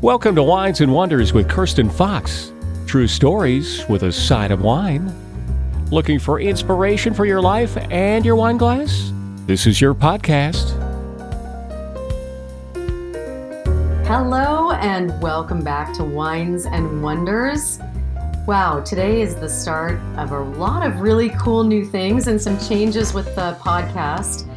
Welcome to Wines and Wonders with Kirsten Fox. True stories with a side of wine. Looking for inspiration for your life and your wine glass? This is your podcast. Hello and welcome back to Wines and Wonders. Wow, today is the start of a lot of really cool new things and some changes with the podcast.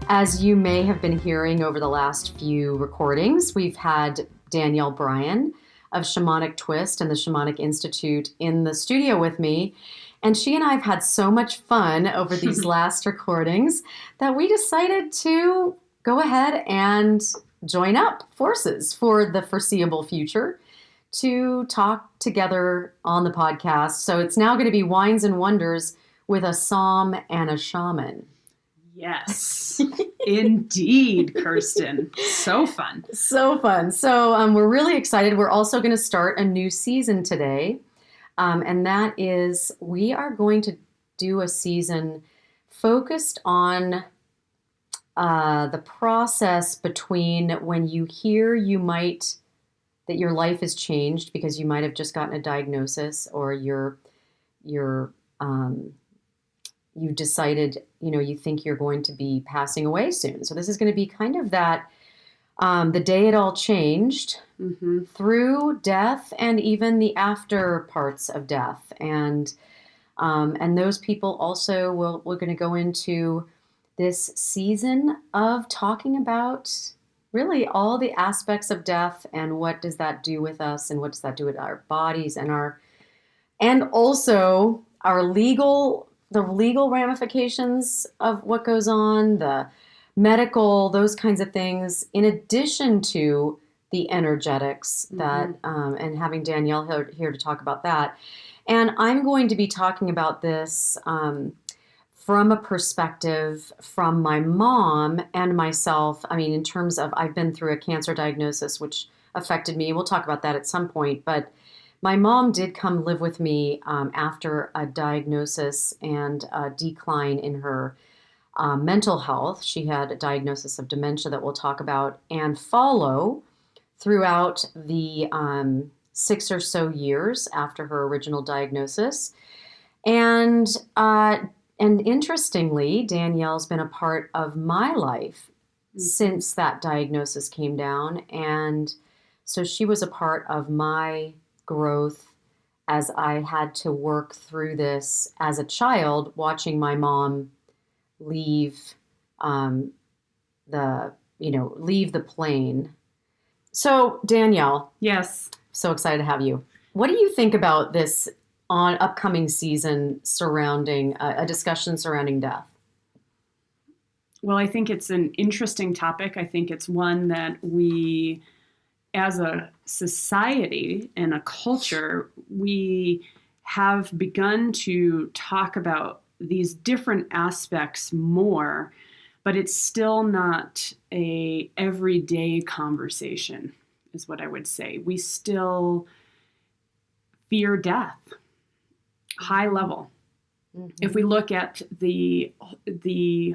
As you may have been hearing over the last few recordings, we've had Dannielle Bryan of Shamanic Twist and the Shamanic Institute in the studio with me. And she and I have had so much fun over these last recordings that we decided to go ahead and join up forces for the foreseeable future to talk together on the podcast. So it's now going to be Wines and Wonders with a Psalm and a Shaman. Yes, indeed, Kirsten. So fun. So fun. So we're really excited. We're also going to start a new season today. And that is, we are going to do a season focused on the process between when you hear that your life has changed because you might have just gotten a diagnosis, or you decided, you think you're going to be passing away soon. So this is going to be kind of that, the day it all changed, through death and even the after parts of death. And those people also we're going to go into this season of talking about really all the aspects of death and what does that do with us and what does that do with our bodies and also the legal ramifications of what goes on, the medical, those kinds of things, in addition to the energetics that, and having Dannielle here to talk about that. And I'm going to be talking about this from a perspective from my mom and myself. I mean, in terms of, I've been through a cancer diagnosis, which affected me. We'll talk about that at some point, but my mom did come live with me after a diagnosis and a decline in her mental health. She had a diagnosis of dementia that we'll talk about and follow throughout the 6 or so years after her original diagnosis. And interestingly, Dannielle's been a part of my life since that diagnosis came down. And so she was a part of my growth as I had to work through this as a child, watching my mom leave the plane. So Dannielle. Yes. So excited to have you. What do you think about this upcoming season surrounding a discussion surrounding death? Well, I think it's an interesting topic. I think it's one that we, as a society and a culture, we have begun to talk about these different aspects more, but it's still not a everyday conversation, is what I would say. We still fear death, high level. If we look at the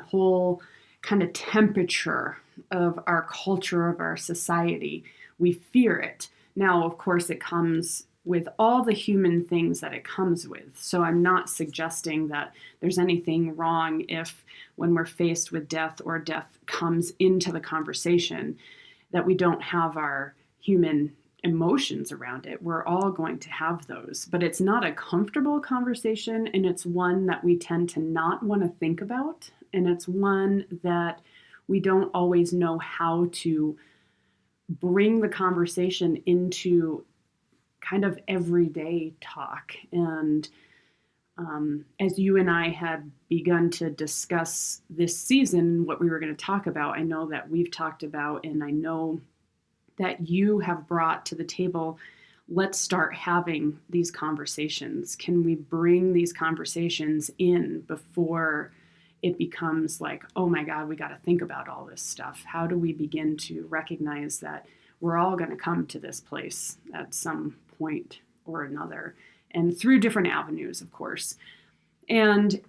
whole kind of temperature of our culture, of our society, we fear it. Now, of course, it comes with all the human things that it comes with. So I'm not suggesting that there's anything wrong if, when we're faced with death or death comes into the conversation, that we don't have our human emotions around it. We're all going to have those, but it's not a comfortable conversation, and it's one that we tend to not want to think about, and it's one that we don't always know how to bring the conversation into kind of everyday talk. And as you and I had begun to discuss this season, what we were going to talk about, I know that we've talked about, and I know that you have brought to the table, let's start having these conversations. Can we bring these conversations in before it becomes like, oh my God, we got to think about all this stuff? How do we begin to recognize that we're all going to come to this place at some point or another, and through different avenues, of course. And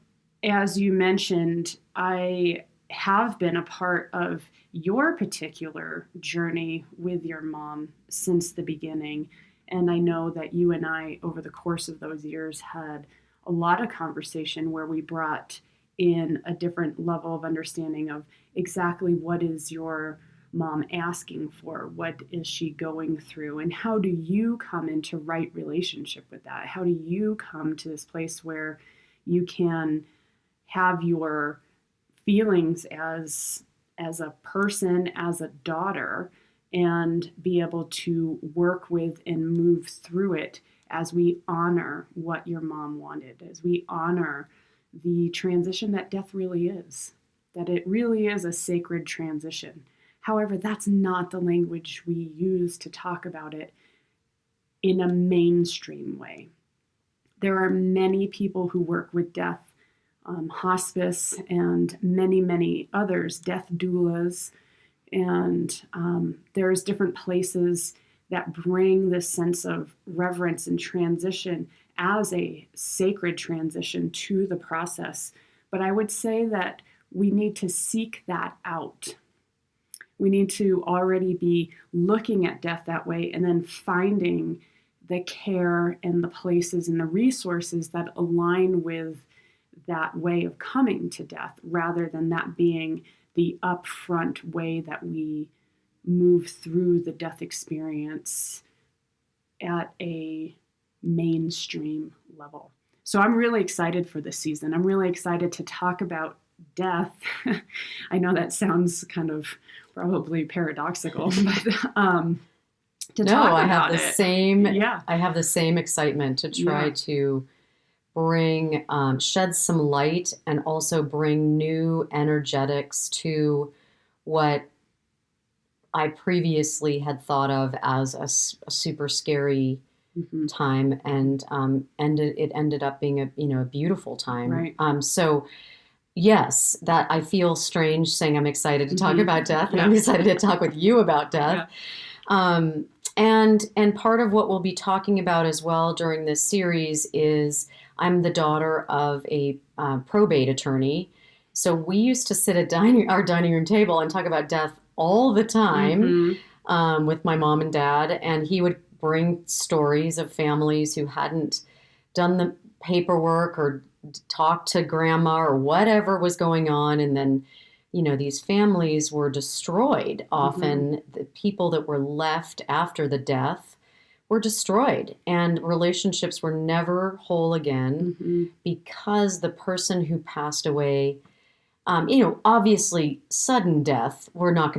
as you mentioned, I have been a part of your particular journey with your mom since the beginning. And I know that you and I, over the course of those years, had a lot of conversation where we brought in a different level of understanding of exactly what is your mom asking for, what is she going through, and how do you come into right relationship with that? How do you come to this place where you can have your feelings as a person, as a daughter, and be able to work with and move through it as we honor what your mom wanted, as we honor the transition that death really is, that it really is a sacred transition. However, that's not the language we use to talk about it in a mainstream way. There are many people who work with death, hospice, and many, many others, death doulas, and there's different places that bring this sense of reverence and transition as a sacred transition to the process. But I would say that we need to seek that out. We need to already be looking at death that way and then finding the care and the places and the resources that align with that way of coming to death, rather than that being the upfront way that we move through the death experience at a mainstream level. So I'm really excited for this season. I'm really excited to talk about death. I know that sounds kind of probably paradoxical, but to talk about I have the it. same. Yeah. I have the same excitement to try to bring, shed some light, and also bring new energetics to what I previously had thought of as a super scary time, and it ended up being a beautiful time. Right. So yes, that I feel strange saying I'm excited to talk about death, and I'm excited to talk with you about death. And part of what we'll be talking about as well during this series is I'm the daughter of a probate attorney. So we used to sit at our dining room table and talk about death all the time with my mom and dad. And he would bring stories of families who hadn't done the paperwork or talked to grandma or whatever was going on. And then, these families were destroyed. Often the people that were left after the death were destroyed, and relationships were never whole again because the person who passed away, obviously sudden death, we're not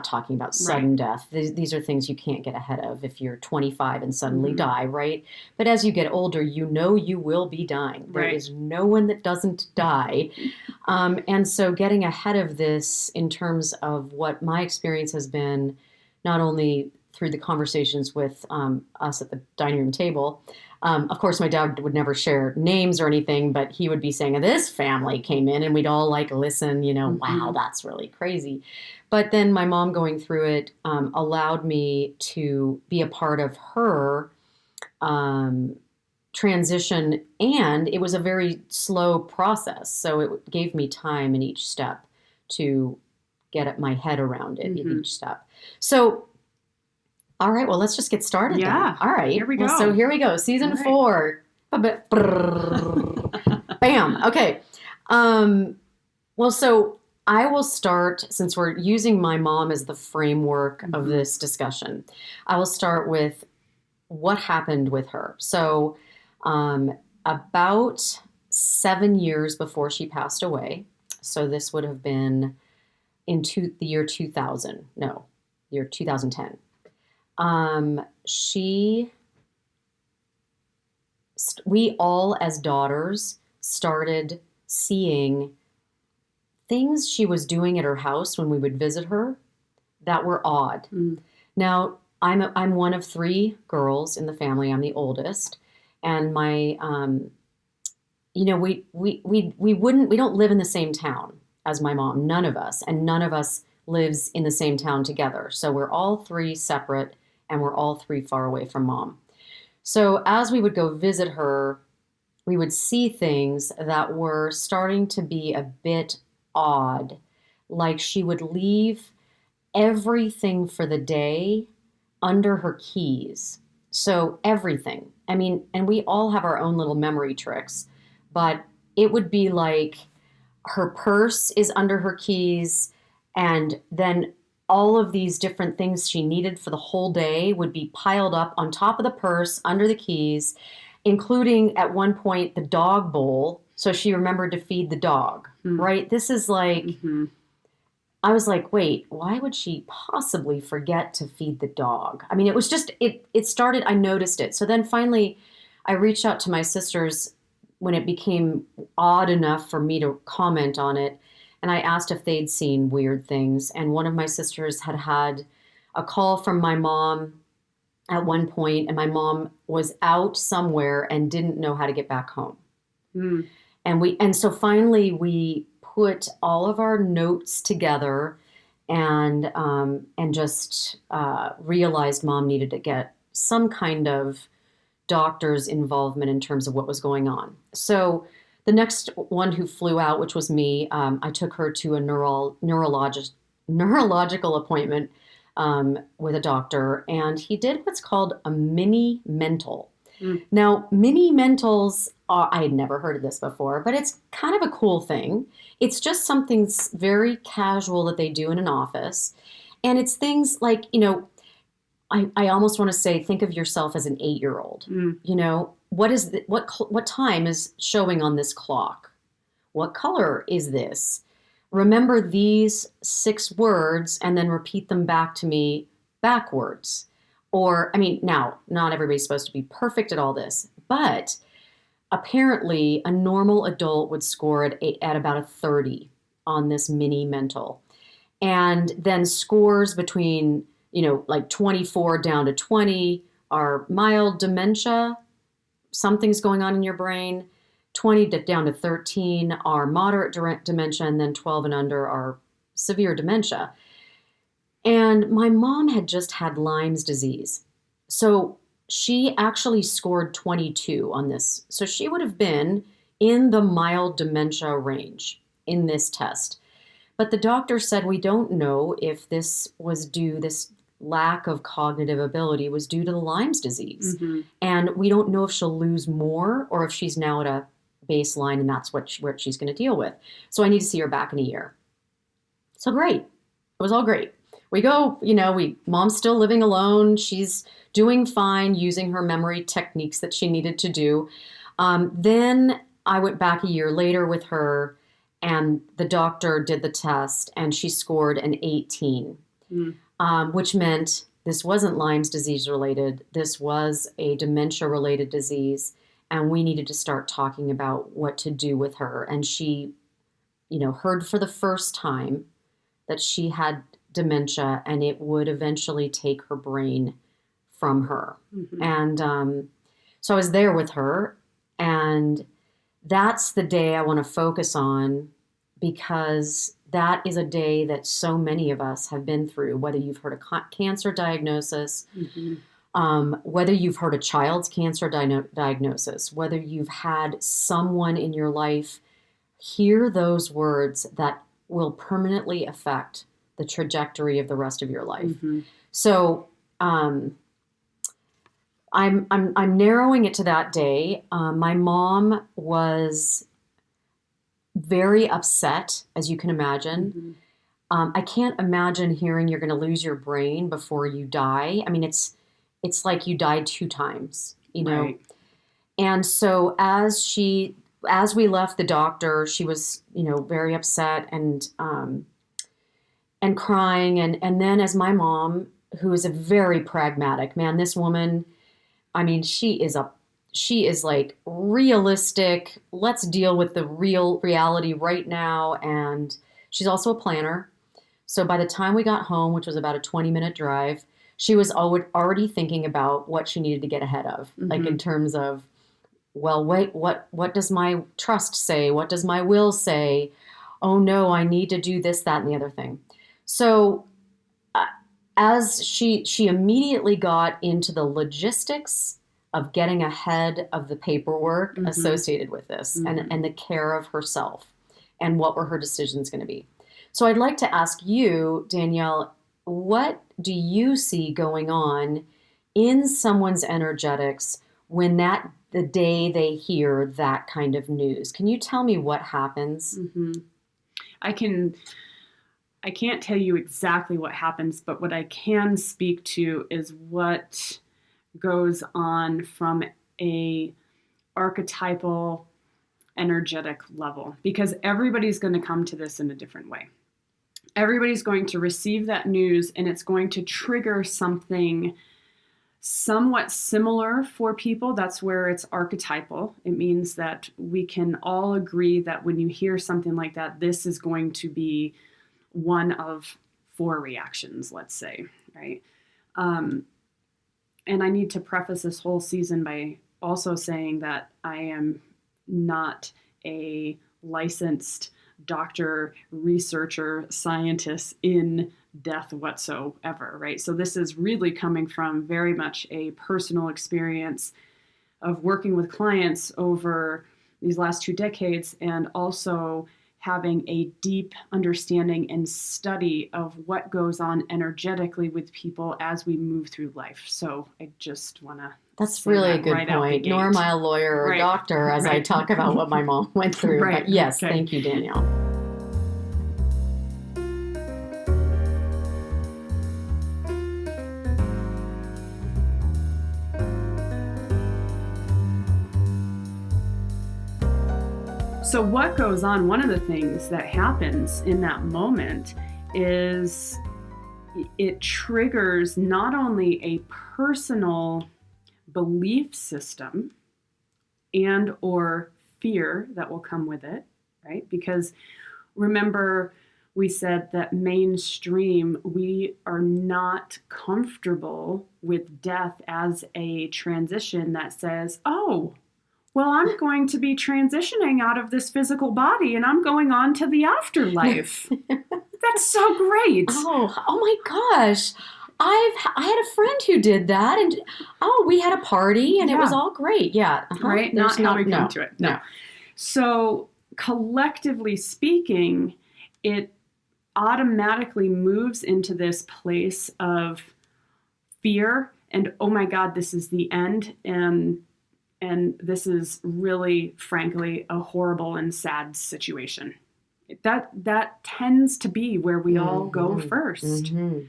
talking about sudden death. These are things you can't get ahead of if you're 25 and suddenly die, right? But as you get older, you will be dying. There is no one that doesn't die. And so getting ahead of this in terms of what my experience has been, not only through the conversations with us at the dining room table. Of course, my dad would never share names or anything, but he would be saying, this family came in, and we'd all listen, wow, that's really crazy. But then my mom going through it allowed me to be a part of her transition, and it was a very slow process. So it gave me time in each step to get my head around it in each step. So all right, well, let's just get started then. All right. Here we go. So here we go. Season 4. Bam. Okay. Well, so I will start, since we're using my mom as the framework of this discussion, I will start with what happened with her. So about 7 years before she passed away, so this would have been in the year 2000. No, year 2010. We all as daughters started seeing things she was doing at her house when we would visit her that were odd. Now, I'm one of 3 girls in the family. I'm the oldest, and my, we don't live in the same town as my mom, none of us, and none of us lives in the same town together. So we're all 3 separate, and we're all 3 far away from mom. So as we would go visit her, we would see things that were starting to be a bit odd. like she would leave everything for the day under her keys. So everything. I mean, and we all have our own little memory tricks, but it would be like her purse is under her keys, and then all of these different things she needed for the whole day would be piled up on top of the purse under the keys, including at one point the dog bowl. So she remembered to feed the dog, right? This is like, I was like, wait, why would she possibly forget to feed the dog? I mean, it was just, it started, I noticed it. So then finally I reached out to my sisters when it became odd enough for me to comment on it. And I asked if they'd seen weird things. And one of my sisters had had a call from my mom at one point, and my mom was out somewhere and didn't know how to get back home. And so finally we put all of our notes together and just realized Mom needed to get some kind of doctor's involvement in terms of what was going on. So the next one who flew out, which was me, I took her to a neurological appointment with a doctor, and he did what's called a mini mental. Now, mini mentals are, I had never heard of this before, but it's kind of a cool thing. It's just something very casual that they do in an office. And it's things like, I almost want to say, think of yourself as an 8-year-old. What time is showing on this clock? What color is this? Remember these 6 words and then repeat them back to me backwards. Or, I mean, now, not everybody's supposed to be perfect at all this, but apparently a normal adult would score at about a 30 on this mini mental. And then scores between, like 24 down to 20 are mild dementia. Something's going on in your brain. 20 down to 13 are moderate dementia, and then 12 and under are severe dementia. And my mom had just had Lyme's disease. So she actually scored 22 on this. So she would have been in the mild dementia range in this test. But the doctor said, we don't know if this lack of cognitive ability was due to the Lyme's disease. And we don't know if she'll lose more or if she's now at a baseline and that's what she's going to deal with. So I need to see her back in a year. So great. It was all great. We go, Mom's still living alone. She's doing fine using her memory techniques that she needed to do. Then I went back a year later with her, and the doctor did the test and she scored an 18. Which meant this wasn't Lyme's disease related. This was a dementia related disease. And we needed to start talking about what to do with her. And she, heard for the first time that she had dementia and it would eventually take her brain from her. And so I was there with her. And that's the day I want to focus on, because that is a day that so many of us have been through, whether you've heard a cancer diagnosis, whether you've heard a child's cancer diagnosis, whether you've had someone in your life hear those words that will permanently affect the trajectory of the rest of your life. So I'm narrowing it to that day. My mom was very upset, as you can imagine. I can't imagine hearing you're going to lose your brain before you die. I mean, it's like you died 2 times, Right. And so as we left the doctor, she was, very upset and crying. And then as my mom, who is a very pragmatic, man, this woman, I mean, she is like realistic. Let's deal with the reality right now. And she's also a planner. So by the time we got home, which was about a 20-minute drive, she was already thinking about what she needed to get ahead of, like in terms of, well, wait, what does my trust say? What does my will say? Oh no, I need to do this, that, and the other thing. So as she immediately got into the logistics of getting ahead of the paperwork associated with this and the care of herself and what were her decisions going to be. So I'd like to ask you, Dannielle, what do you see going on in someone's energetics when the day they hear that kind of news? Can you tell me what happens? Mm-hmm. I can't tell you exactly what happens, but what I can speak to is what goes on from a archetypal energetic level, because everybody's going to come to this in a different way. Everybody's going to receive that news and it's going to trigger something somewhat similar for people. That's where it's archetypal. It means that we can all agree that when you hear something like that, this is going to be one of 4 reactions, let's say, right? And I need to preface this whole season by also saying that I am not a licensed doctor, researcher, scientist in death whatsoever, right? So this is really coming from very much a personal experience of working with clients over these last 2 decades, and also having a deep understanding and study of what goes on energetically with people as we move through life. So I just want to That's really a good point. Nor am I a lawyer or a doctor as I talk about what my mom went through. But yes, thank you, Dannielle. So what goes on, one of the things that happens in that moment is it triggers not only a personal belief system and or fear that will come with it, right? Because remember, we said that mainstream, we are not comfortable with death as a transition that says, oh, well, I'm going to be transitioning out of this physical body and I'm going on to the afterlife. That's so great. Oh my gosh. I had a friend who did that, and we had a party and it was all great. Yeah. Right? Not how we come to it. No. So collectively speaking, it automatically moves into this place of fear and, oh my God, this is the end. And this is really, frankly, a horrible and sad situation. That tends to be where we all go first. Mm-hmm.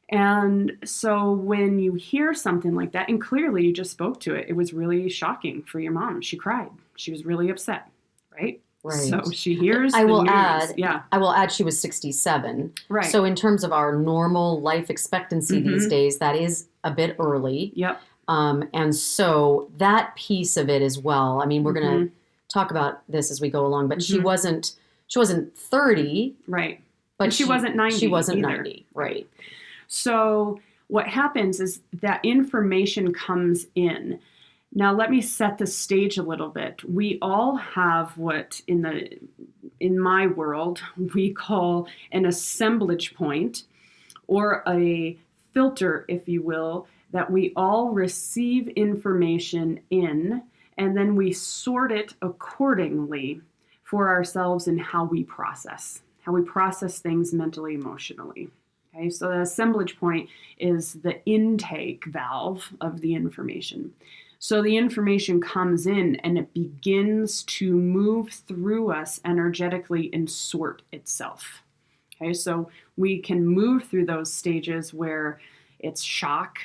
And so when you hear something like that, and clearly you just spoke to it, it was really shocking for your mom. She cried. She was really upset, right? Right. So she hears I will news. add she was 67. Right. So in terms of our normal life expectancy these days, that is a bit early. Yep. And so that piece of it as well. I mean, we're going to talk about this as we go along, but she wasn't 30. Right. But she wasn't 90. She wasn't either. 90. Right. So what happens is that information comes in. Now let me set the stage a little bit. We all have what in my world we call an assemblage point, or a filter, if you will, that we all receive information in, and then we sort it accordingly for ourselves in how we process things mentally, emotionally. Okay, so the assemblage point is the intake valve of the information. So the information comes in and it begins to move through us energetically and sort itself. Okay, so we can move through those stages where it's shock,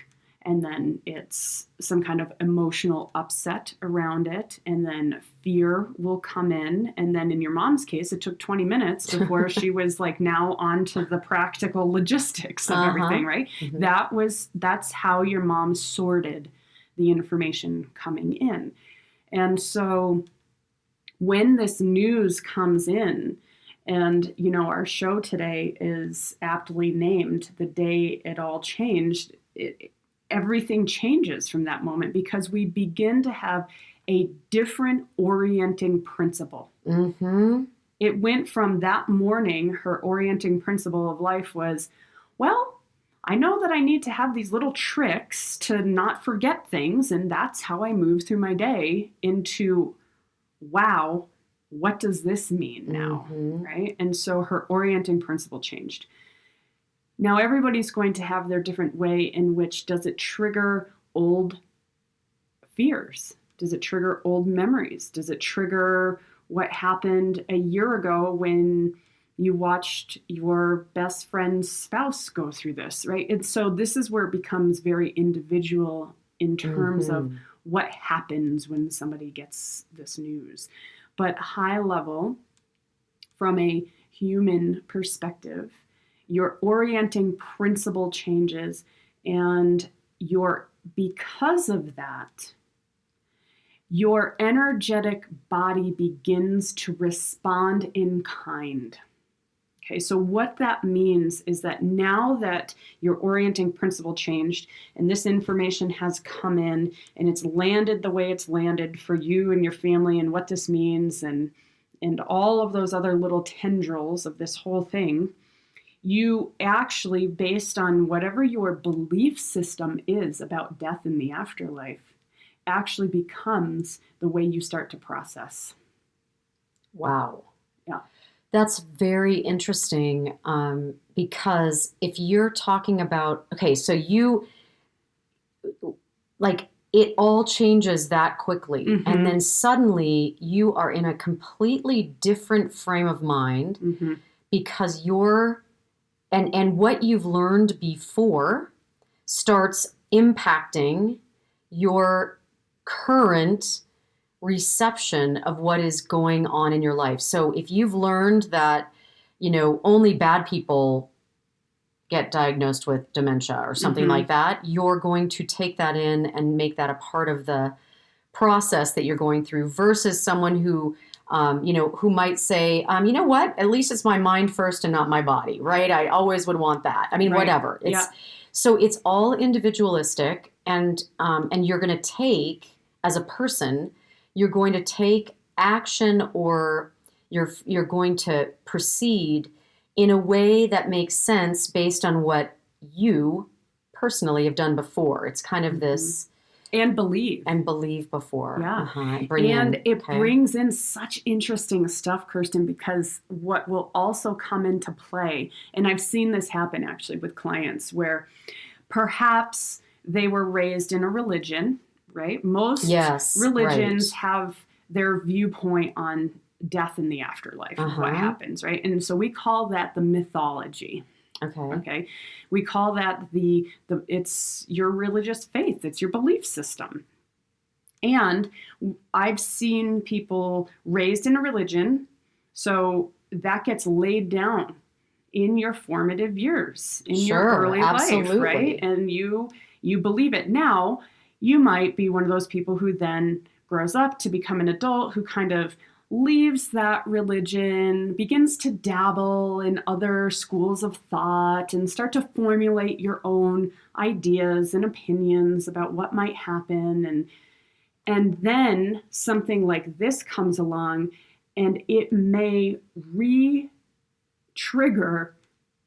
and then it's some kind of emotional upset around it, and then fear will come in. And then in your mom's case, it took 20 minutes before she was like now onto the practical logistics of everything, right? Mm-hmm. That's how your mom sorted the information coming in. And so when this news comes in, and our show today is aptly named The Day It All Changed, everything changes from that moment, because we begin to have a different orienting principle. Mm-hmm. It went from that morning, her orienting principle of life was, well, I know that I need to have these little tricks to not forget things, and that's how I move through my day, into, wow, what does this mean now, right? And so her orienting principle changed. Now, everybody's going to have their different way in which does it trigger old fears? Does it trigger old memories? Does it trigger what happened a year ago when you watched your best friend's spouse go through this, right? And so this is where it becomes very individual in terms of what happens when somebody gets this news. But high level, from a human perspective, your orienting principle changes, and because of that, your energetic body begins to respond in kind. Okay, so what that means is that now that your orienting principle changed and this information has come in and it's landed the way it's landed for you and your family and what this means and all of those other little tendrils of this whole thing, you actually, based on whatever your belief system is about death and the afterlife, actually becomes the way you start to process. Wow. Yeah. That's very interesting, because if you're talking about, okay, so it all changes that quickly. And then suddenly you are in a completely different frame of mind because and what you've learned before starts impacting your current reception of what is going on in your life. So if you've learned that, only bad people get diagnosed with dementia or something like that, you're going to take that in and make that a part of the process that you're going through versus someone who, who might say, you know what, at least it's my mind first and not my body, right? I always would want that. I mean, whatever. So it's all individualistic, and you're going to take, as a person, you're going to take action, or you're going to proceed in a way that makes sense based on what you personally have done before. It's kind of this... And believe before. Yeah. It brings in such interesting stuff, Kirsten, because what will also come into play, and I've seen this happen actually with clients where perhaps they were raised in a religion, right? Most religions have their viewpoint on death and the afterlife, what happens, right? And so we call that the mythology. Okay. We call that it's your religious faith. It's your belief system. And I've seen people raised in a religion, so that gets laid down in your formative years, in your early life, right? And you believe it. Now, you might be one of those people who then grows up to become an adult who kind of leaves that religion, begins to dabble in other schools of thought and start to formulate your own ideas and opinions about what might happen. And then something like this comes along and it may re-trigger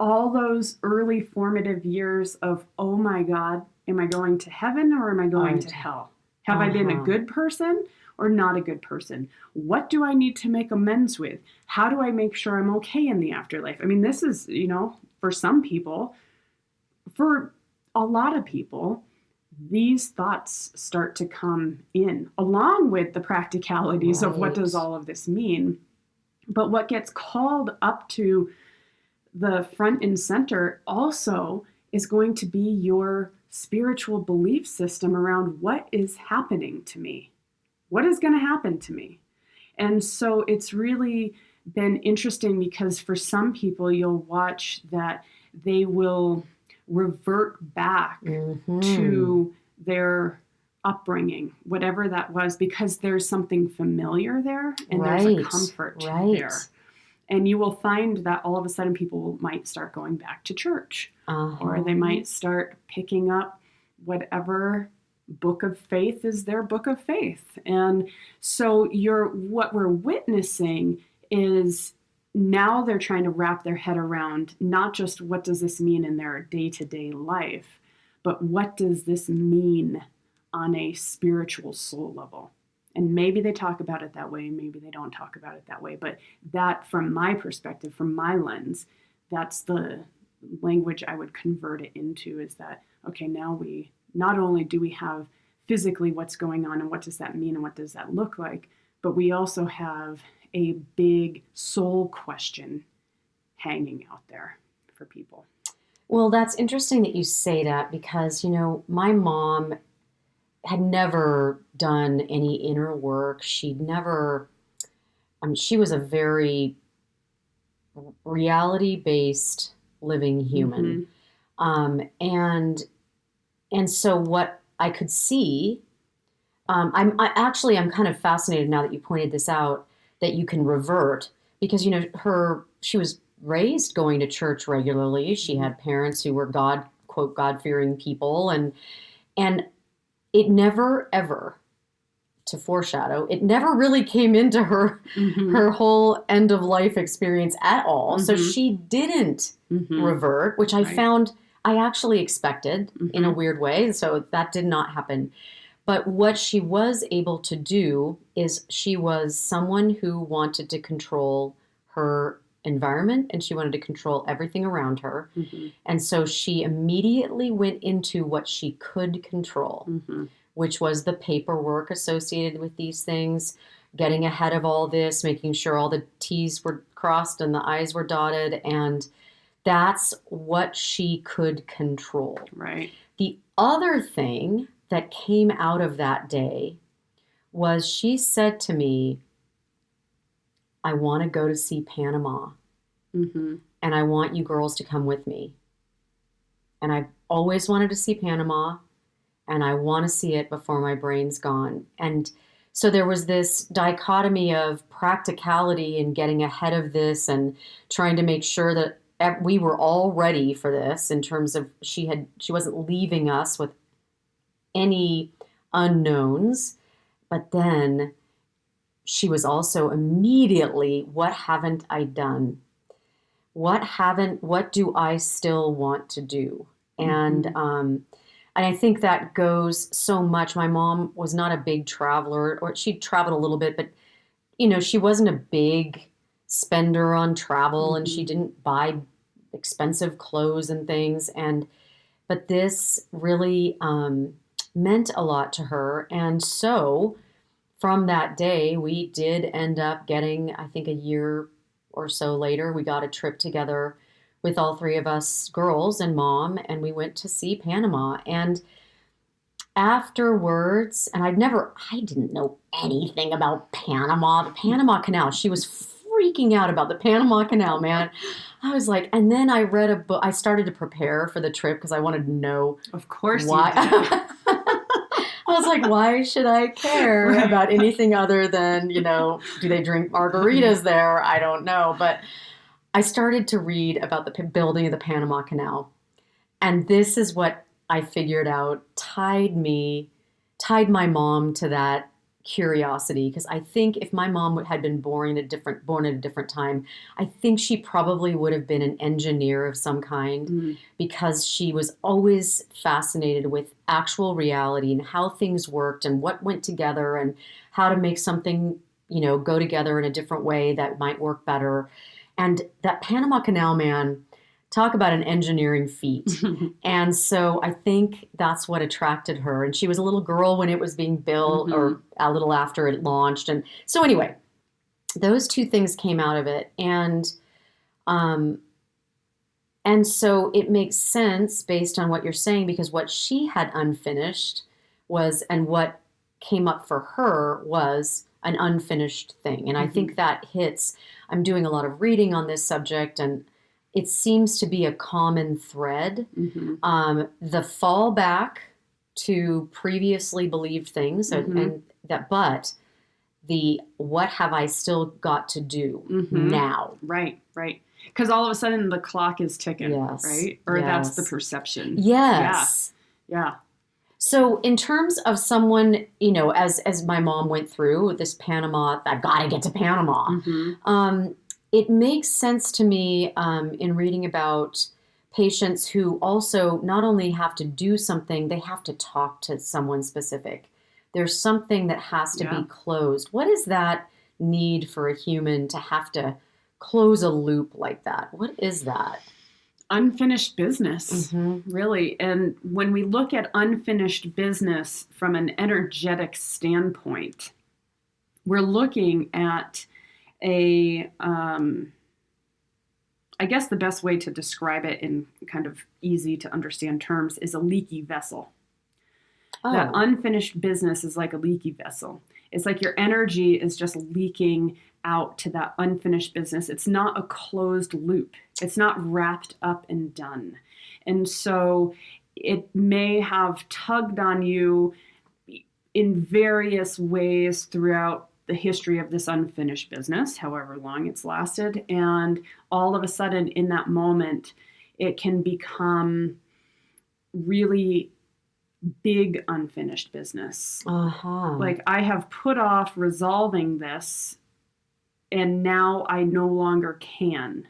all those early formative years of, oh my God, am I going to heaven or am I going to hell? Have I been a good person or not a good person? What do I need to make amends with? How do I make sure I'm okay in the afterlife? I mean, this is, for some people, for a lot of people, these thoughts start to come in along with the practicalities of what does all of this mean. But what gets called up to the front and center also is going to be your spiritual belief system around what is happening to me. What is going to happen to me? And so it's really been interesting because for some people, you'll watch that they will revert back to their upbringing, whatever that was, because there's something familiar there and there's a comfort there. And you will find that all of a sudden people might start going back to church or they might start picking up whatever book of faith is their book of faith. And so what we're witnessing is now they're trying to wrap their head around not just what does this mean in their day-to-day life, but what does this mean on a spiritual soul level? And maybe they talk about it that way, maybe they don't talk about it that way. But that, from my perspective, from my lens, that's the language I would convert it into, is that, okay, now we not only do we have physically what's going on and what does that mean and what does that look like, but we also have a big soul question hanging out there for people. Well, that's interesting that you say that, because, my mom had never done any inner work. She'd never, she was a very reality-based living human. And so what I could see, I'm kind of fascinated now that you pointed this out, that you can revert, because, she was raised going to church regularly. She had parents who were God-fearing people. And it never, ever, to foreshadow, it never really came into her whole end of life experience at all. So she didn't revert, which I found I actually expected in a weird way. So that did not happen. But what she was able to do is she was someone who wanted to control her environment, and she wanted to control everything around her. And so she immediately went into what she could control, which was the paperwork associated with these things, getting ahead of all this, making sure all the T's were crossed and the I's were dotted. And that's what she could control. Right. The other thing that came out of that day was she said to me, I want to go to see Panama, and I want you girls to come with me. And I've always wanted to see Panama, and I want to see it before my brain's gone. And so there was this dichotomy of practicality and getting ahead of this and trying to make sure that we were all ready for this, in terms of she wasn't leaving us with any unknowns. But then she was also immediately, what haven't I done? What do I still want to do? And I think that goes so much. My mom was not a big traveler, or she traveled a little bit, but, she wasn't a big spender on travel, and she didn't buy expensive clothes and things. But this really meant a lot to her. And so from that day, we did end up getting, I think a year or so later, we got a trip together with all three of us girls and mom, and we went to see Panama. And afterwards, and I didn't know anything about Panama, the Panama Canal. She was freaking out about the Panama Canal, man. I was like, and then I read a book. I started to prepare for the trip because I wanted to know. Of course why. You did. I was like, why should I care about anything other than, do they drink margaritas there? I don't know. But I started to read about the building of the Panama Canal. And this is what I figured out tied my mom to that curiosity. Because I think if my mom had been born at a different time, I think she probably would have been an engineer of some kind, because she was always fascinated with actual reality and how things worked and what went together and how to make something, go together in a different way that might work better. And that Panama Canal, man, talk about an engineering feat. And so I think that's what attracted her. And she was a little girl when it was being built, or a little after it launched. And so anyway, those two things came out of it. And so it makes sense based on what you're saying, because what she had unfinished was, and what came up for her was an unfinished thing. And I think that hits, I'm doing a lot of reading on this subject, and it seems to be a common thread. The fallback to previously believed things, but the what have I still got to do now? Right. Because all of a sudden the clock is ticking, right? Or that's the perception. Yes. Yeah. So in terms of someone, as my mom went through this Panama, I've got to get to Panama. It makes sense to me in reading about patients who also not only have to do something, they have to talk to someone specific. there's something that has to be closed. What is that need for a human to have to close a loop like that? What is that? Unfinished business, really. And when we look at unfinished business from an energetic standpoint, we're looking at I guess the best way to describe it in kind of easy to understand terms is a leaky vessel. Oh. That unfinished business is like a leaky vessel. It's like your energy is just leaking out to that unfinished business. It's not a closed loop. It's not wrapped up and done. And so it may have tugged on you in various ways throughout the history of this unfinished business, however long it's lasted. And all of a sudden in that moment, it can become really big unfinished business. Like, I have put off resolving this, and now I no longer can,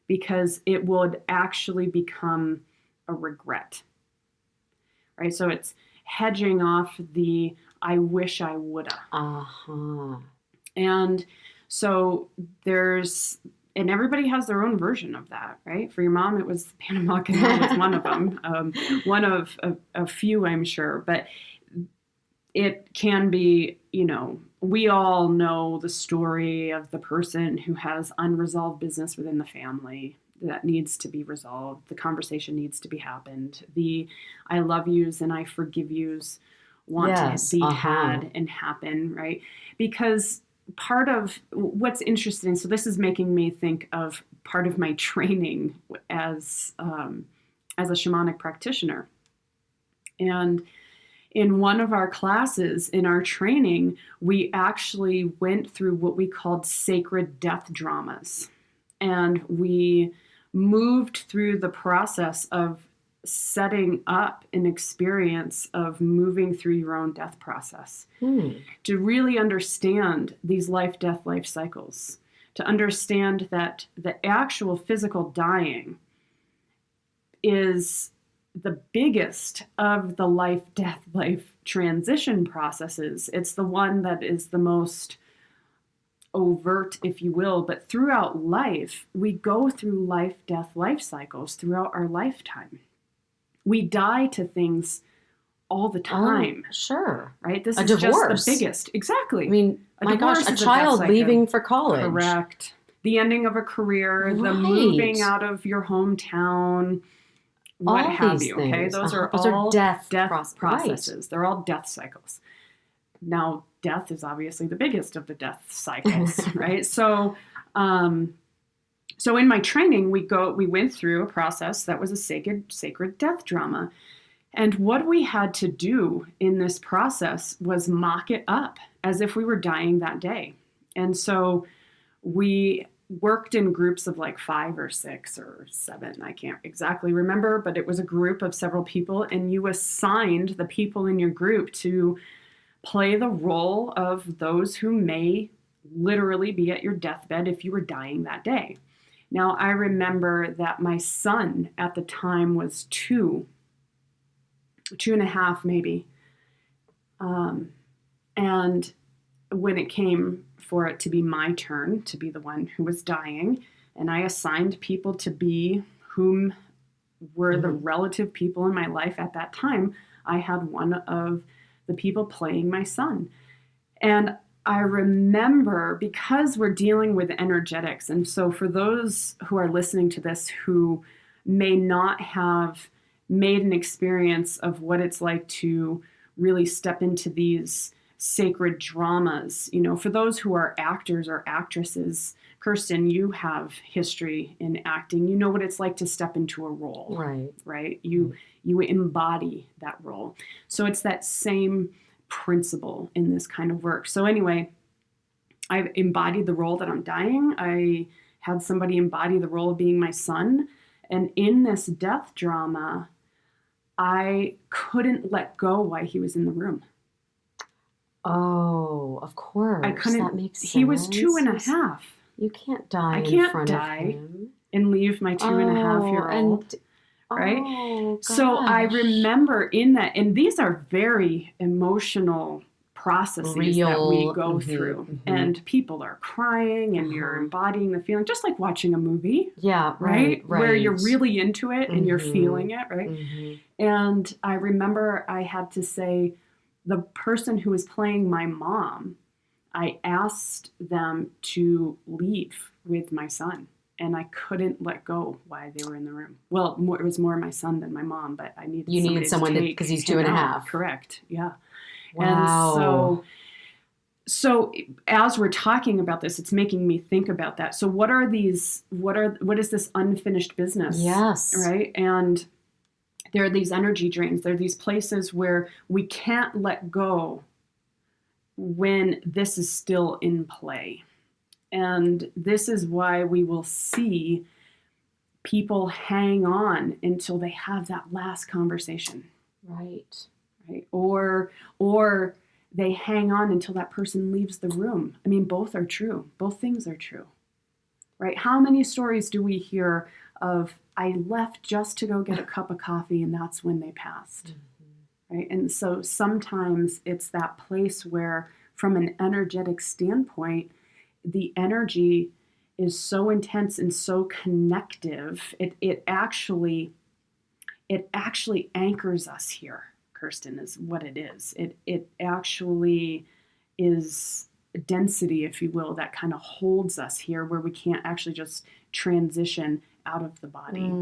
because it would actually become a regret. Right? So it's hedging off the I wish I woulda. And so and everybody has their own version of that, right? For your mom, it was the Panama Canal was one of them, one of a few, I'm sure. But it can be, we all know the story of the person who has unresolved business within the family that needs to be resolved. The conversation needs to be happened. The I love yous and I forgive yous want to be had and happen, right? Because part of what's interesting, so this is making me think of part of my training as a shamanic practitioner. And in one of our classes in our training, we actually went through what we called sacred death dramas. And we moved through the process of setting up an experience of moving through your own death process to really understand these life cycles, to understand that the actual physical dying is the biggest of the life transition processes. It's the one that is the most overt, if you will, but throughout life, we go through life cycles throughout our lifetime. We die to things all the time. Sure. Right? This a is divorce. Just the biggest. Exactly. I mean, my gosh, a is child death leaving for college. Correct. The ending of a career, the moving out of your hometown, what all have these you. Things. Okay, those are death processes. Right. They're all death cycles. Now, death is obviously the biggest of the death cycles, right? So in my training, we went through a process that was a sacred death drama. And what we had to do in this process was mock it up as if we were dying that day. And so we worked in groups of like 5 or 6 or 7. I can't exactly remember, but it was a group of several people, and you assigned the people in your group to play the role of those who may literally be at your deathbed if you were dying that day. Now, I remember that my son at the time was 2 and a half maybe. And when it came for it to be my turn to be the one who was dying, and I assigned people to be whom were the relative people in my life at that time, I had one of the people playing my son. And I remember, because we're dealing with energetics, and so for those who are listening to this who may not have made an experience of what it's like to really step into these sacred dramas, for those who are actors or actresses, Kirsten, you have history in acting. You know what it's like to step into a role, right? You embody that role. So it's that same principle in this kind of work. So anyway, I've embodied the role that I'm dying. I had somebody embody the role of being my son. And in this death drama, I couldn't let go while he was in the room. Oh, of course. I couldn't. That makes sense. He was 2 and a half. You can't die in front of him. And leave my 2 and a half year old. Right? Oh, so I remember in that, and these are very emotional processes that we Real. go Mhm, through. mhm. And people are crying and you're Uh-huh. embodying the feeling, just like watching a movie, Yeah, right? right. Where you're really into it and you're Mhm, feeling it, right? mhm. And I remember I had to say, the person who was playing my mom, I asked them to leave with my son, and I couldn't let go while they were in the room. Well, it was more my son than my mom, but I needed You somebody needed someone to to, take because he's him 2.5. out. Correct. Yeah. And Wow. so as we're talking about this, it's making me think about that. So what is this unfinished business? Yes. Right? And there are these energy drains. There are these places where we can't let go when this is still in play. And this is why we will see people hang on until they have that last conversation. Right. Right? Or they hang on until that person leaves the room. I mean, both are true. Both things are true. Right? How many stories do we hear of, I left just to go get a cup of coffee and that's when they passed? Right? And so sometimes it's that place where, from an energetic standpoint, the energy is so intense and so connective, it actually anchors us here. Kirsten, is what it is. It actually is density, if you will, that kind of holds us here, where we can't actually just transition out of the body.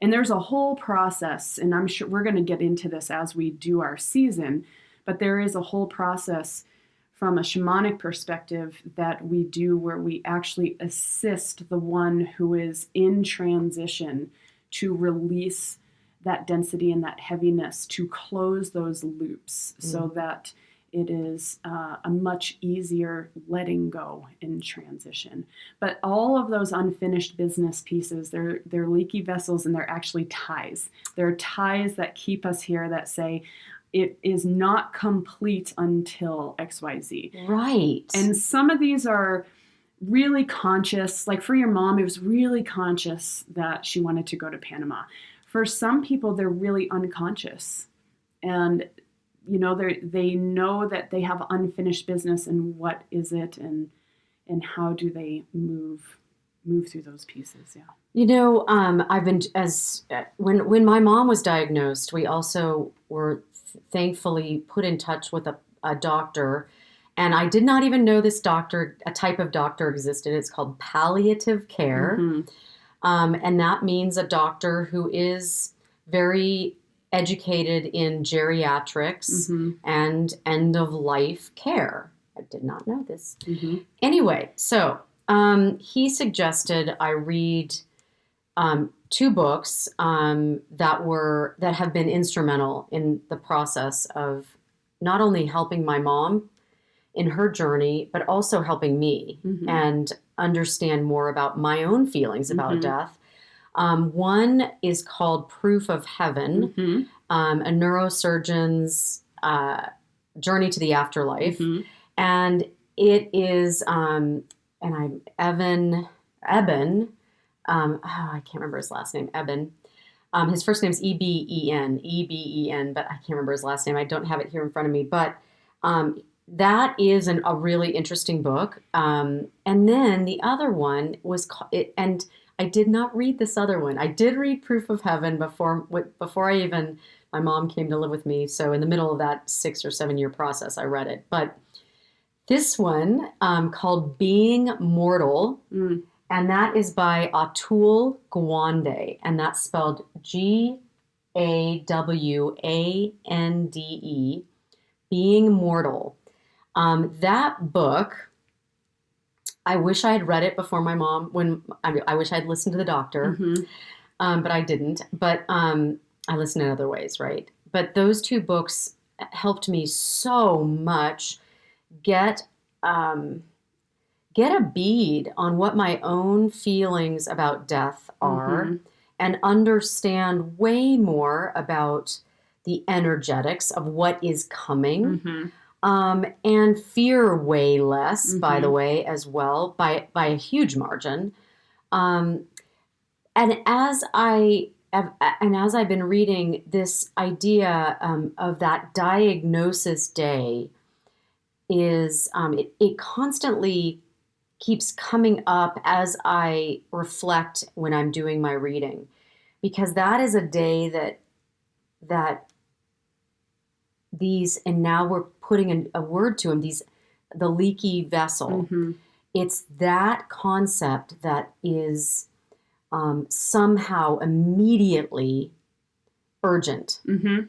And there's a whole process, and I'm sure we're going to get into this as we do our season, but there is a whole process from a shamanic perspective that we do where we actually assist the one who is in transition to release that density and that heaviness, to close those loops so that it is a much easier letting go in transition. But all of those unfinished business pieces, they're leaky vessels, and they're actually ties. They're ties that keep us here, that say, it is not complete until XYZ. Right. And some of these are really conscious. Like for your mom, it was really conscious that she wanted to go to Panama. For some people, they're really unconscious. And they know that they have unfinished business, and what is it, and how do they move through those pieces. Yeah. I've been, when my mom was diagnosed, we also were thankfully put in touch with a doctor, and I did not even know this doctor, a type of doctor existed. It's called Palliative Care. And that means a doctor who is very educated in geriatrics and end-of-life care. I did not know this. Anyway, so he suggested I read 2 books that have been instrumental in the process of not only helping my mom in her journey, but also helping me and understand more about my own feelings about death. One is called Proof of Heaven, a neurosurgeon's journey to the afterlife. And it is, and I'm Eben, I can't remember his last name, Eben. His first name's Eben, but I can't remember his last name. I don't have it here in front of me, but that is a really interesting book. And then the other one was, and I did not read this other one. I did read Proof of Heaven before my mom came to live with me. So in the middle of that 6 or 7 year process, I read it. But this one called Being Mortal, and that is by Atul Gawande, and that's spelled Gawande, Being Mortal. That book, I wish I had read it before my mom, I wish I'd listened to the doctor, but I didn't. But I listened in other ways, right? But those 2 books helped me so much get a bead on what my own feelings about death are, and understand way more about the energetics of what is coming. And fear way less, by the way, as well, by a huge margin. And as I've been reading this idea of that diagnosis day, is it constantly keeps coming up as I reflect when I'm doing my reading, because that is a day that these, and now we're putting a word to them, the leaky vessel. Mm-hmm. It's that concept that is somehow immediately urgent. Mm-hmm.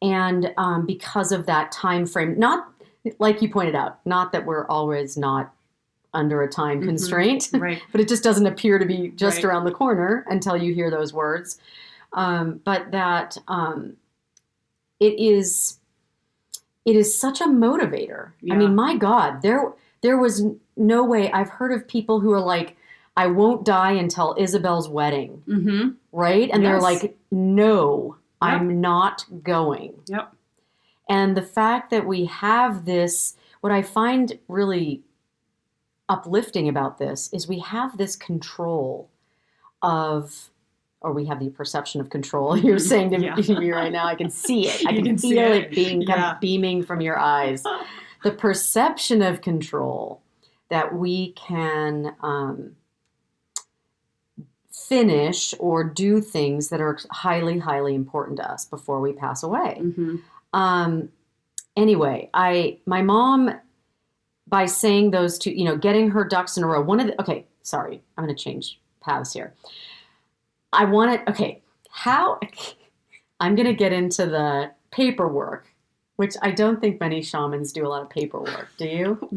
And because of that time frame, not like you pointed out, not that we're always not under a time constraint, Right. but it just doesn't appear to be just Right. around the corner until you hear those words. But that it is such a motivator. Yeah. I mean, my God, there was no way. I've heard of people who are like, I won't die until Isabel's wedding, Mm-hmm. right? And they're Yes. like, no, Yep. I'm not going. Yep. And the fact that we have this, what I find really uplifting about this is we have this control of, or we have the perception of control. You're saying to me right now, I can see it. I can feel it being kind of beaming from your eyes. The perception of control that we can finish or do things that are highly, highly important to us before we pass away. Mm-hmm. Anyway, my mom, by saying those two, getting her ducks in a row, okay, sorry, I'm going to change paths here. I'm going to get into the paperwork, which I don't think many shamans do a lot of paperwork. Do you?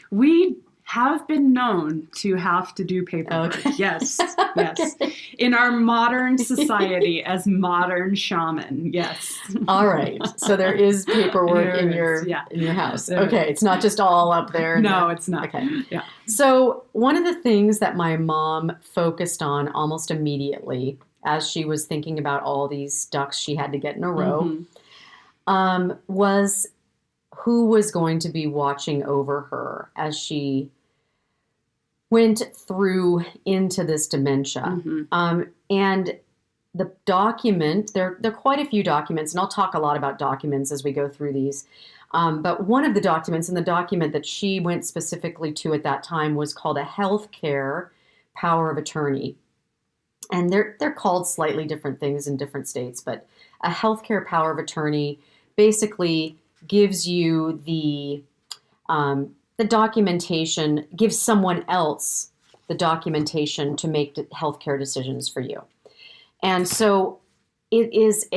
We have been known to have to do paperwork. Okay. Yes. Yes. Okay. In our modern society as modern shaman. Yes. All right. So there is paperwork in your house. There Okay. is. It's not just all up there. No, it's not. Okay. Yeah. So one of the things that my mom focused on almost immediately as she was thinking about all these ducks she had to get in a row, was who was going to be watching over her as she went through into this dementia. And the document, there are quite a few documents, and I'll talk a lot about documents as we go through these. But one of the documents, and the document that she went specifically to at that time, was called a healthcare power of attorney. And they're called slightly different things in different states, but a healthcare power of attorney basically gives you the documentation, gives someone else the documentation to make healthcare decisions for you. And so it is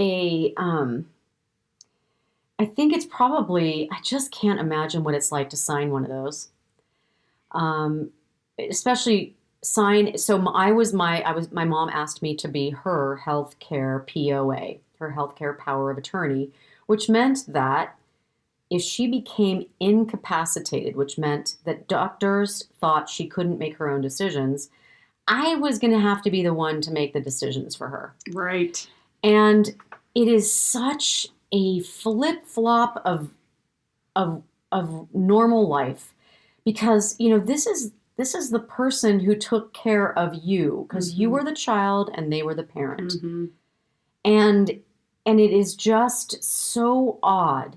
I think it's probably, I just can't imagine what it's like to sign one of those. Especially sign, so my mom asked me to be her healthcare POA, her healthcare power of attorney, which meant that if she became incapacitated, which meant that doctors thought she couldn't make her own decisions, I was going to have to be the one to make the decisions for her. Right. And it is such a flip-flop of normal life, because this is the person who took care of you, because you were the child and they were the parent. And it is just so odd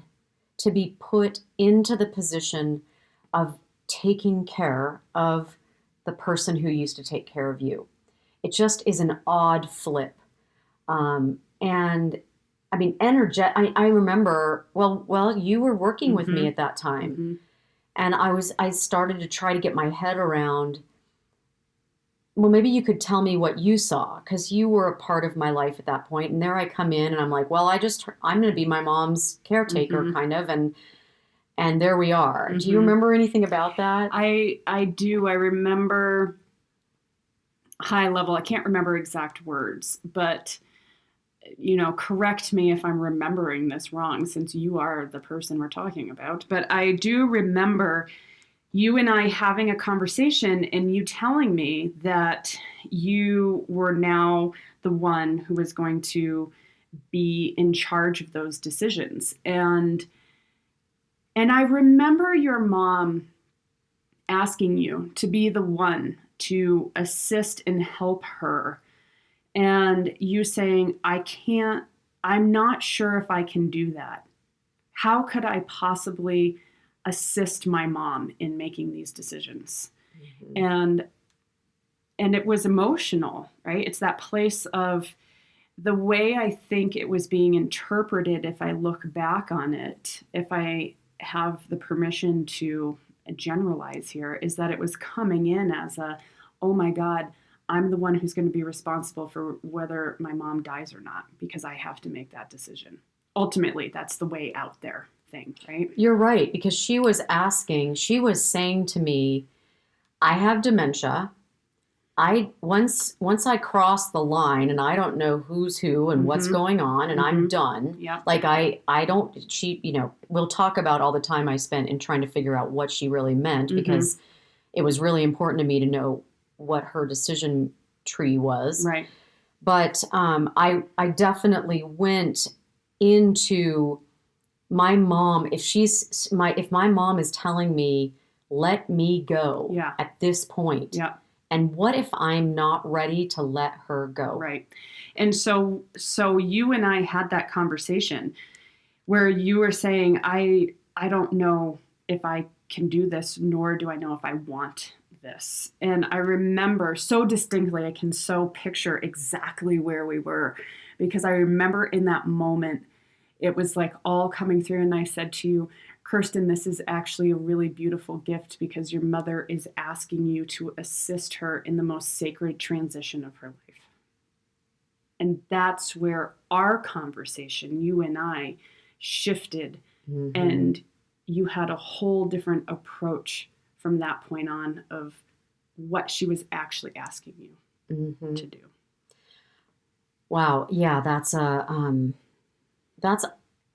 to be put into the position of taking care of the person who used to take care of you. It just is an odd flip. And I mean, I remember, well, you were working with me at that time. And I started to try to get my head around, well, maybe you could tell me what you saw, because you were a part of my life at that point. And there I come in and I'm like, well, I'm going to be my mom's caretaker kind of. And there we are. Do you remember anything about that? I do. I remember high level. I can't remember exact words, but correct me if I'm remembering this wrong, since you are the person we're talking about. But I do remember you and I having a conversation and you telling me that you were now the one who was going to be in charge of those decisions. And I remember your mom asking you to be the one to assist and help her. And you saying, I'm not sure if I can do that. How could I possibly assist my mom in making these decisions. Mm-hmm. And it was emotional, right? It's that place of the way I think it was being interpreted. If I look back on it, if I have the permission to generalize here, is that it was coming in as oh my God, I'm the one who's going to be responsible for whether my mom dies or not, because I have to make that decision. Ultimately, that's the way out there thing, right? You're right, because she was saying to me, I have dementia. Once I cross the line and I don't know who's who and what's going on and I'm done. Yep. Like I don't, we'll talk about all the time I spent in trying to figure out what she really meant, because it was really important to me to know what her decision tree was. Right. But I definitely went into my mom. If my mom is telling me, let me go at this point. Yeah. And what if I'm not ready to let her go? Right. And so you and I had that conversation where you were saying, I don't know if I can do this, nor do I know if I want this. And I remember so distinctly, I can so picture exactly where we were, because I remember in that moment, it was like all coming through. And I said to you, Kirsten, this is actually a really beautiful gift, because your mother is asking you to assist her in the most sacred transition of her life. And that's where our conversation, you and I, shifted. And you had a whole different approach from that point on of what she was actually asking you to do. Wow. Yeah,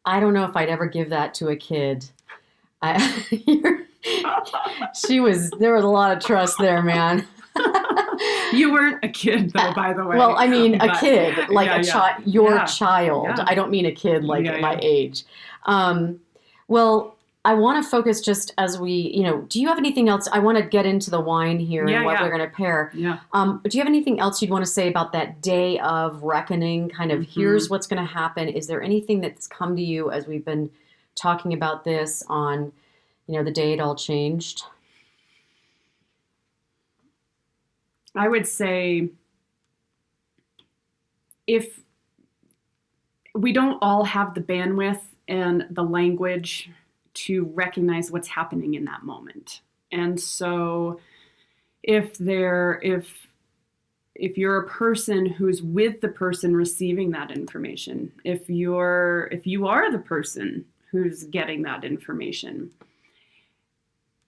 I don't know if I'd ever give that to a kid. There was a lot of trust there, man. You weren't a kid, though, by the way. Well, I mean, a kid, like child. Yeah. I don't mean a kid like my age. Well, I want to focus just as we, do you have anything else? I want to get into the wine here and what we're going to pair. Yeah. But do you have anything else you'd want to say about that day of reckoning? Kind of, here's what's going to happen. Is there anything that's come to you as we've been talking about this on, the day it all changed? I would say, if we don't all have the bandwidth and the language to recognize what's happening in that moment. And so if you're a person who's with the person receiving that information, if you are the person who's getting that information,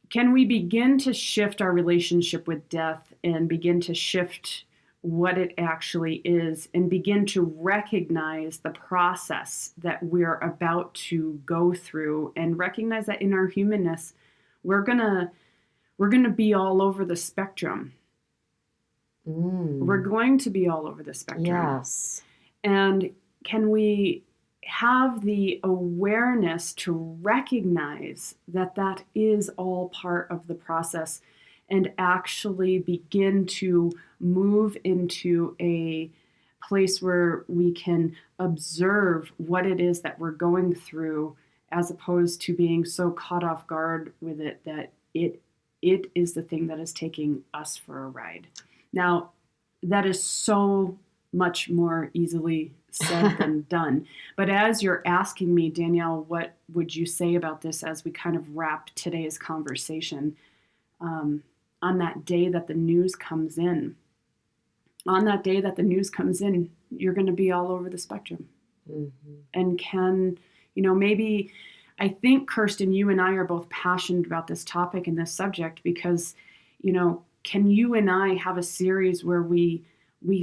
can we begin to shift our relationship with death and begin to shift what it actually is and begin to recognize the process that we're about to go through, and recognize that in our humanness, we're gonna be all over the spectrum. We're going to be all over the spectrum. Yes. And can we have the awareness to recognize that that is all part of the process, and actually begin to move into a place where we can observe what it is that we're going through, as opposed to being so caught off guard with it that it is the thing that is taking us for a ride. Now, that is so much more easily said than done. But as you're asking me, Dannielle, what would you say about this as we kind of wrap today's conversation? On that day that the news comes in, you're going to be all over the spectrum. And can, maybe, I think, Kirsten, you and I are both passionate about this topic and this subject, because, can you and I have a series where we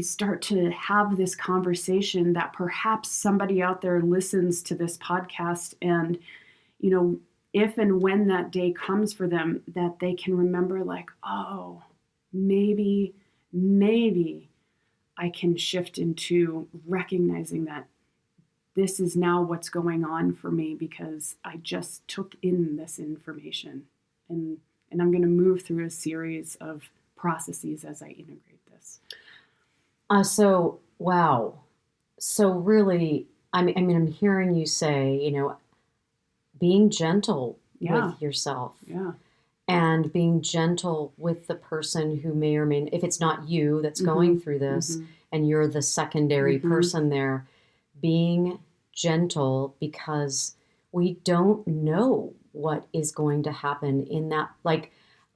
start to have this conversation, that perhaps somebody out there listens to this podcast, and, if and when that day comes for them, that they can remember, like, oh, maybe I can shift into recognizing that this is now what's going on for me, because I just took in this information, and I'm going to move through a series of processes as I integrate this. Wow. So really, I mean, I'm hearing you say, being gentle with yourself. Yeah. And being gentle with the person who may or may, if it's not you that's going through this and you're the secondary person there, being gentle, because we don't know what is going to happen in that. Like,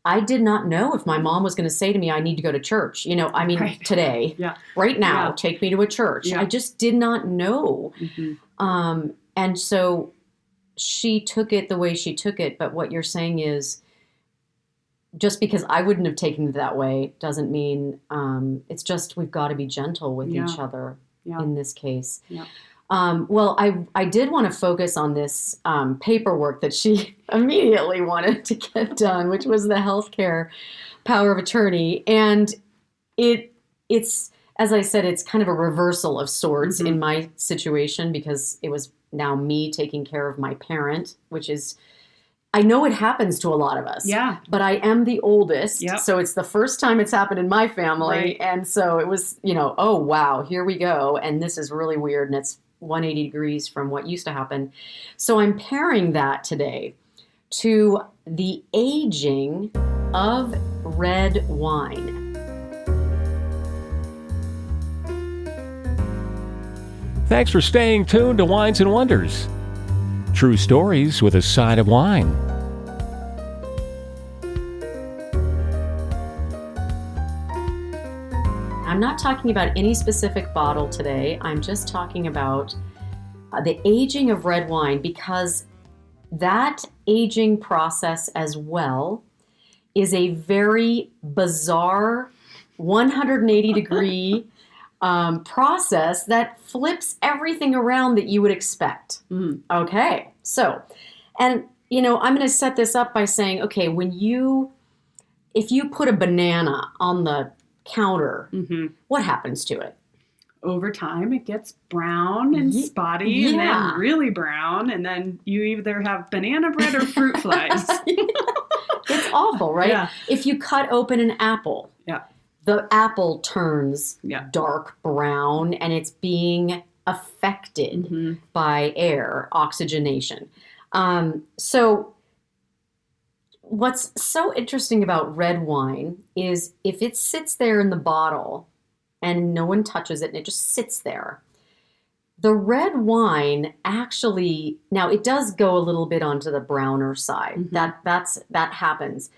I did not know if my mom was going to say to me, I need to go to church. Today, right now, take me to a church. Yeah. I just did not know. And so she took it the way she took it. But what you're saying is, just because I wouldn't have taken it that way doesn't mean, it's just we've got to be gentle with each other in this case. Yeah. Well, I did want to focus on this paperwork that she immediately wanted to get done, which was the healthcare power of attorney. And it's, as I said, it's kind of a reversal of sorts in my situation, because it was now me taking care of my parent, which is, I know it happens to a lot of us. Yeah. But I am the oldest. Yep. So it's the first time it's happened in my family. Right. And so it was, oh, wow, here we go. And this is really weird. And it's 180 degrees from what used to happen. So I'm pairing that today to the aging of red wine. Thanks for staying tuned to Wines and Wonders. True stories with a side of wine. I'm not talking about any specific bottle today. I'm just talking about the aging of red wine, because that aging process as well is a very bizarre 180 degree process that flips everything around that you would expect. Okay, so, and I'm going to set this up by saying, okay, if you put a banana on the counter, what happens to it? Over time, it gets brown and spotty, and then really brown, and then you either have banana bread or fruit flies. It's awful, right? Yeah. If you cut open an apple, the apple turns dark brown, and it's being affected by air, oxygenation. So what's so interesting about red wine is if it sits there in the bottle and no one touches it and it just sits there, the red wine actually, now it does go a little bit onto the browner side. That happens.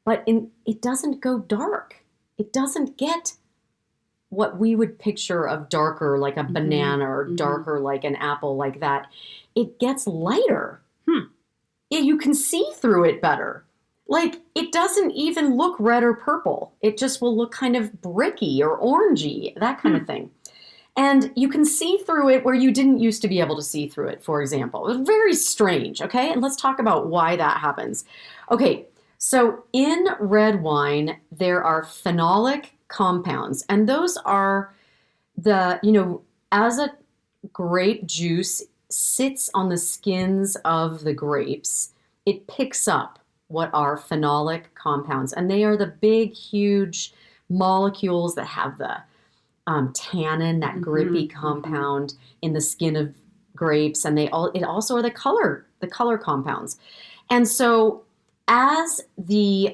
But it doesn't go dark. It doesn't get what we would picture of darker, like a banana, or darker like an apple, like that. It gets lighter. You can see through it better. Like, it doesn't even look red or purple. It just will look kind of bricky or orangey, that kind of thing. And you can see through it where you didn't used to be able to see through it, for example. It's very strange, okay? And let's talk about why that happens. Okay, so in red wine, there are phenolic compounds. And those are as a grape juice sits on the skins of the grapes, it picks up what are phenolic compounds. And they are the big, huge molecules that have the tannin, that grippy compound in the skin of grapes. And it also are the color compounds. And so as the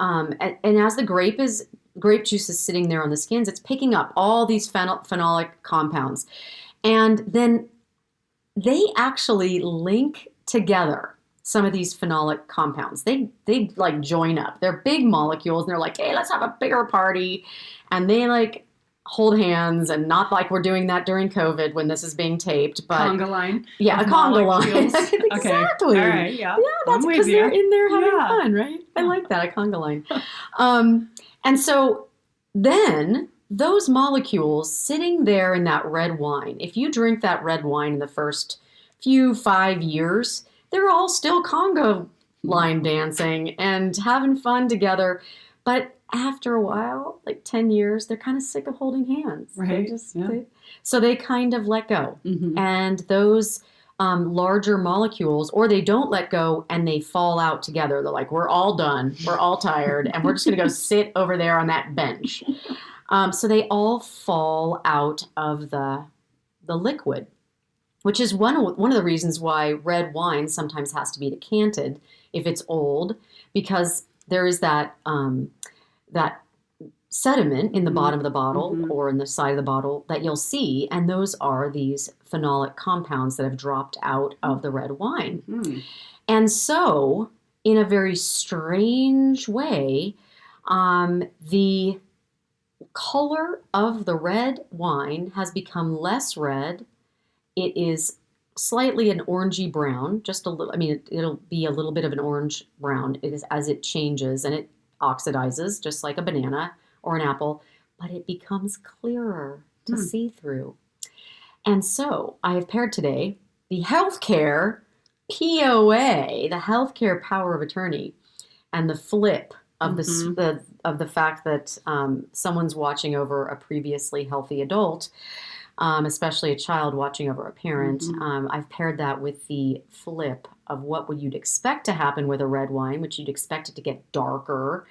grape juice is sitting there on the skins, it's picking up all these phenolic compounds. And then they actually link together some of these phenolic compounds. They like join up. They're big molecules, and they're like, hey, let's have a bigger party. And they like hold hands, and not like we're doing that during COVID when this is being taped, but conga line. Yeah, a conga line. Exactly. Okay. All right. Yeah. Yeah, that's because they're in there having Yeah. fun, right? I like that, a conga line. And so then those molecules sitting there in that red wine, if you drink that red wine in the first 5 years, they're all still conga line dancing and having fun together. But after a while, like 10 years, they're kind of sick of holding hands. Right. So they kind of let go. And those larger molecules, or they don't let go and they fall out together. They're like, we're all done. We're all tired. And we're just going to go sit over there on that bench. So they all fall out of the liquid. which is one of the reasons why red wine sometimes has to be decanted if it's old, because there is that that sediment in the bottom of the bottle or in the side of the bottle that you'll see, and those are these phenolic compounds that have dropped out of the red wine. And so, in a very strange way, the color of the red wine has become less red. It is slightly an orangey brown, just a little. I mean, it'll be a little bit of an orange brown as it changes and it oxidizes, just like a banana or an apple, but it becomes clearer to see through. And so I have paired today the healthcare POA, the healthcare power of attorney, and the flip of the fact that someone's watching over a previously healthy adult, especially a child watching over a parent. I've paired that with the flip of what would you'd expect to happen with a red wine, which you'd expect it to get darker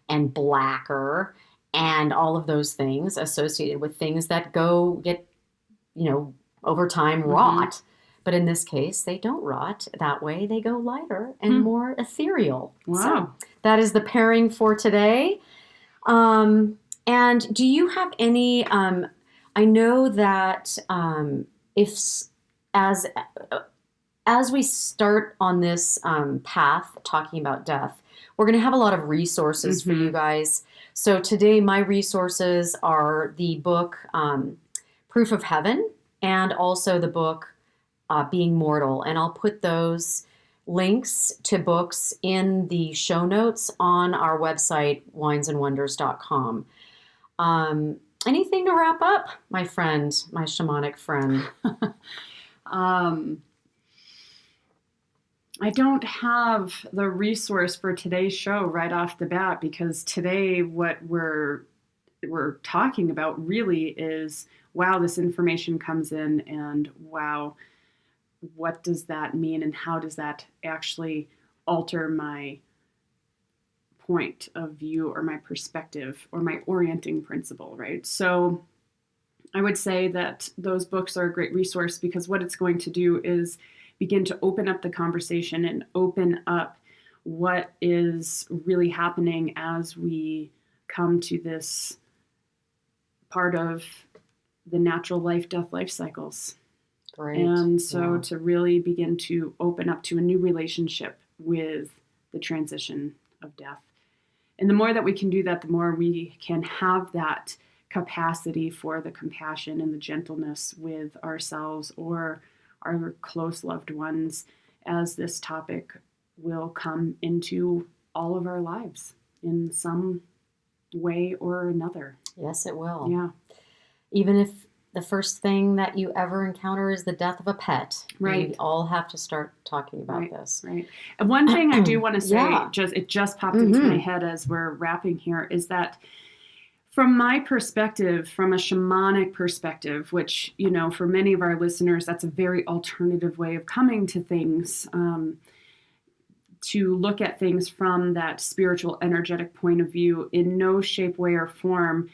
and blacker and all of those things associated with things that get, over time rot. But in this case, they don't rot that way. They go lighter and more ethereal. Wow. So that is the pairing for today. And do you have any, I know that as we start on this path talking about death, we're going to have a lot of resources for you guys. So today my resources are the book Proof of Heaven and also the book Being Mortal. And I'll put those links to books in the show notes on our website, winesandwonders.com. Anything to wrap up, my friend, my shamanic friend? I don't have the resource for today's show right off the bat, because today what we're talking about really is, wow, this information comes in and wow, what does that mean and how does that actually alter my point of view or my perspective or my orienting principle, right? So I would say that those books are a great resource, because what it's going to do is begin to open up the conversation and open up what is really happening as we come to this part of the natural life-death life cycles. Great. And so to really begin to open up to a new relationship with the transition of death. And the more that we can do that, the more we can have that capacity for the compassion and the gentleness with ourselves or our close loved ones, as this topic will come into all of our lives in some way or another. Yes, it will. Yeah. Even if the first thing that you ever encounter is the death of a pet. Right. We all have to start talking about this. Right. And one thing I do want to say, Yeah. it just popped into my head as we're wrapping here, is that from my perspective, from a shamanic perspective, which, for many of our listeners, that's a very alternative way of coming to things, to look at things from that spiritual, energetic point of view. In no shape, way, or form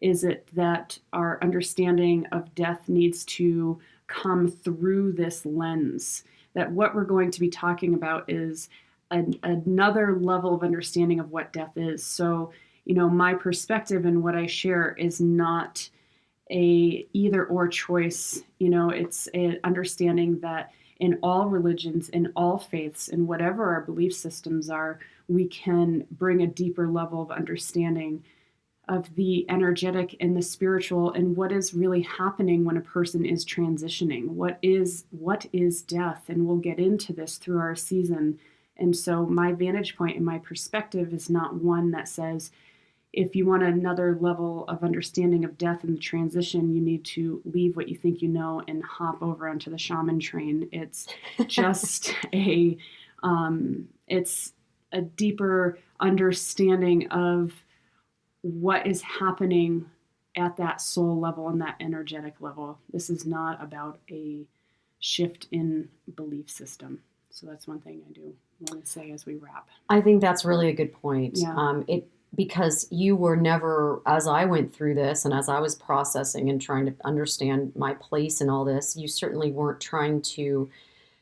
is it that our understanding of death needs to come through this lens. That what we're going to be talking about is another level of understanding of what death is. So, my perspective and what I share is not a either or choice. It's an understanding that in all religions, in all faiths, in whatever our belief systems are, we can bring a deeper level of understanding of the energetic and the spiritual and what is really happening when a person is transitioning. What is death? And we'll get into this through our season. And so my vantage point and my perspective is not one that says, if you want another level of understanding of death and the transition, you need to leave what you think you know and hop over onto the shaman train. It's just it's a deeper understanding of what is happening at that soul level and that energetic level. This is not about a shift in belief system. So that's one thing I do want to say as we wrap. I think that's really a good point. Yeah. because you were never, as I went through this and as I was processing and trying to understand my place in all this, you certainly weren't trying to,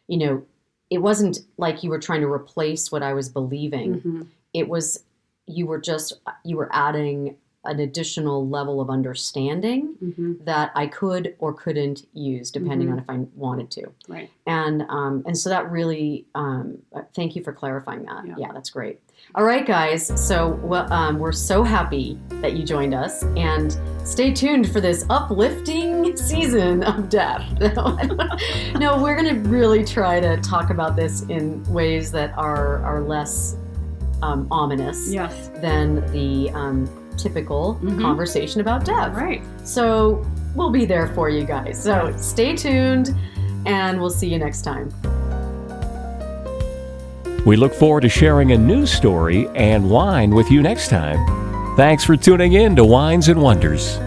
it wasn't like you were trying to replace what I was believing. It was, you were adding an additional level of understanding that I could or couldn't use depending on if I wanted to. Right. And so that really, thank you for clarifying that. Yeah, that's great. All right, guys. So we're so happy that you joined us, and stay tuned for this uplifting season of death. No, we're going to really try to talk about this in ways that are less ominous than the typical conversation about death. Right. So we'll be there for you guys. So stay tuned, and we'll see you next time. We look forward to sharing a new story and wine with you next time. Thanks for tuning in to Wines and Wonders.